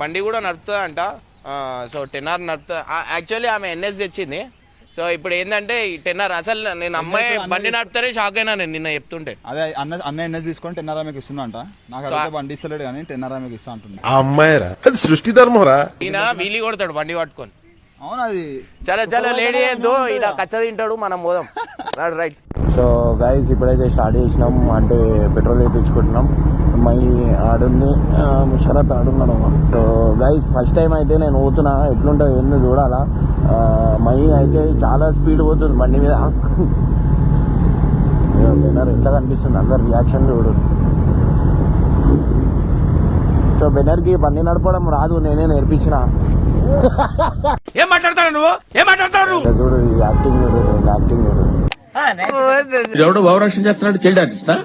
బండి కూడా నడుపుతుంది అంట. సో 10R నడుపుతుంది. యాక్చువల్లీ ఆమె NS తెచ్చింది. సో ఇప్పుడు ఏంటంటే ఈ 10R అసలు నేను అమ్మాయి బండి నడుపుతారే షాక్ అయినా నేను నిన్న చెప్తుంటే. అదే అన్న NS తీసుకొని 10R ఆమెకు ఇస్తున్నా. నాకు అడిగితే బండి ఇస్తలేడు కానీ 10R ఆమెకు ఇస్తా అంటుంది. అమ్మాయిరా అది సృష్టి ధర్మరా. ఈయన వీలి కొడతాడు బండి పట్టుకొని. అవును అది చాలా లేడీ ఏదో ఇలా కచ్చ తింటాడు. మనం పోదాం రైట్. సో గైస్ ఇప్పుడైతే స్టార్ట్ చేసినాం. అంటే పెట్రోల్ వేయించుకుంటున్నాం. మై ఆడుంది, ముషరత్ ఆడున్నాడు. సో గైస్ ఫస్ట్ టైం అయితే నేను పోతున్నా. ఎట్లుంటుంది ఏందో చూడాలా. మై అయితే చాలా స్పీడ్ పోతుంది బండి మీద. బెనర్ ఎట్లా కనిపిస్తుంది అందరు రియాక్షన్ చూడు. సో బెనర్కి బండి నడపడం రాదు, నేనే నేర్పించిన. ఏం మాట్లాడతాడు నువ్వు? ఏం మాట్లాడతాడు? చూడు యాక్టింగ్ చూడు, యాక్టింగ్ చూడు. ఎవడు భావరక్షణ చేస్తున్నాడు? చైల్డ్ ఆర్టిస్టా?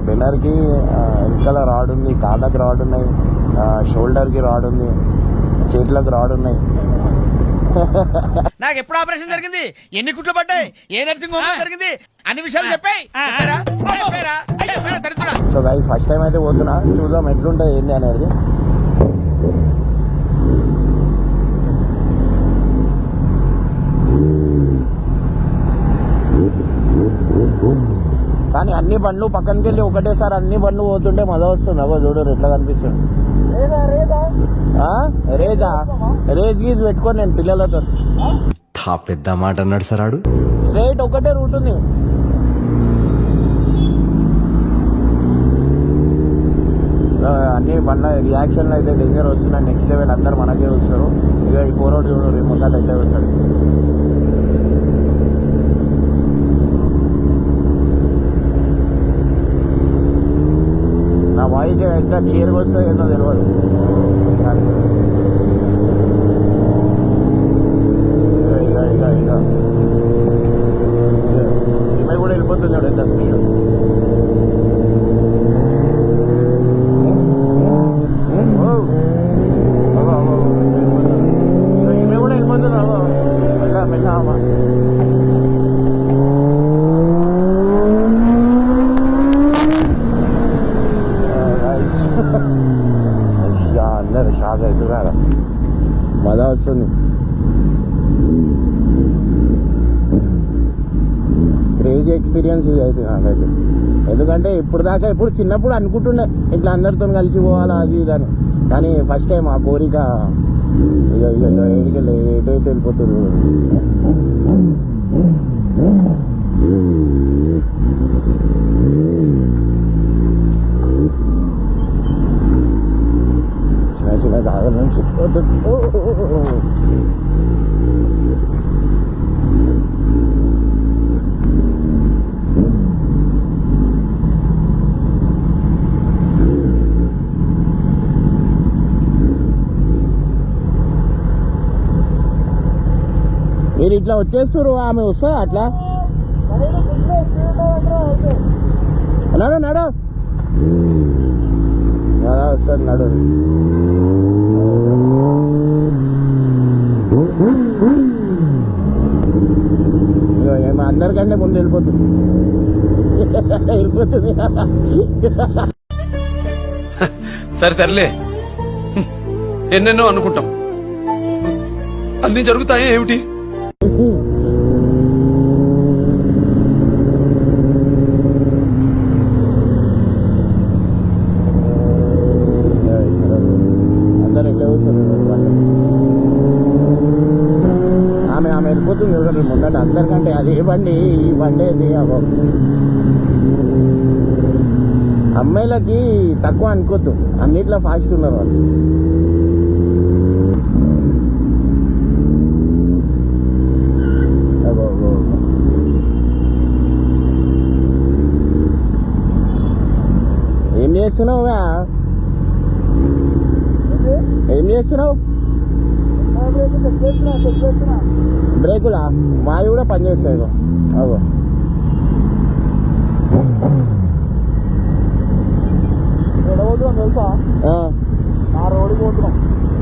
బెనర్ కి వెనకాల రాడ్ ఉంది, కాళ్ళకి రాడ్ ఉన్నాయి, షోల్డర్ కి రాడ్ ఉంది, చేతులకు రాడ్ ఉన్నాయి. నాకు ఎప్పుడు ఆపరేషన్ జరిగింది? ఎన్ని కుట్లు పడ్డాయి? ఏ నర్సింగ్ హోమ్ జరిగింది? అన్ని విషయాలు చెప్పాయి. సో గైస్ ఫస్ట్ టైం అయితే పోతున్నా, చూద్దాం ఎట్లుంటుంది ఏంది అనేది. కానీ అన్ని బండ్లు పక్కనకి వెళ్ళి ఒకటేసారి అన్ని బండ్లు పోతుంటే మజా వస్తుంది. అవ్వ చూడు ఎట్లా కనిపిస్తుంది. రేజ్ గీజ్ పెట్టుకొని నేను పిల్లలతో పెద్ద మాట అన్నాడు సార్. ఆడు స్ట్రైట్ ఒకటే రూట్ ఉంది. అన్ని బండ్ల రియాక్షన్లు అయితే డేంజర్ వస్తున్నాయి. నెక్స్ట్ లెవెల్ అందరు మనకే వస్తారు. ఇక ఈ పోరోడు చూడు రేపు ముందట ఎట్లా వస్తాడు. నా వాయిస్ ఎంత క్లియర్గా వస్తుందో ఏందో తెలియదు. ఈమె కూడా వెళ్ళిపోతుంది ఎంత స్పీడ్. ఈమె కూడా వెళ్ళిపోతుంది. మెల్ల మెల్ల అమ్మా. అందరు షాక్ అవుతున్నారు. మజా వస్తుంది. క్రేజీ ఎక్స్పీరియన్స్ ఇది అయితే నాకైతే. ఎందుకంటే ఇప్పుడు చిన్నప్పుడు అనుకుంటుండే ఇట్లా అందరితో కలిసి పోవాలా అది ఇది అని. కానీ ఫస్ట్ టైం ఆ కోరిక ఎటు వెళ్ళిపోతుంది. చిన్న దాగ నుంచి మీరు ఇట్లా వచ్చేస్తారు. ఆమె వస్తుందా అట్లా? నడు నడు వస్తుంది నడు. ఏమో అందరికంటే ముందు వెళ్ళిపోతుంది. సరే తరలే, ఎన్నెన్నో అనుకుంటాం, అన్ని జరుగుతాయి ఏమిటి? అందరు ఎట్లా ఆమె వెళ్ళిపోతుంది చూడండి ముందట అందరికంటే. అదే బండి ఈ బండి ఏంది అమ్మాయిలకి తక్కువ అనుకోద్దు, అన్నిట్లో ఫాస్ట్ ఉన్నారు వాళ్ళు. ఏం చేస్తున్నావు? ఏం చేస్తున్నావు? బ్రేకులా మావి కూడా పనిచేస్తాయి. అగో తెలుసా? రోడ్డు పోతున్నాం.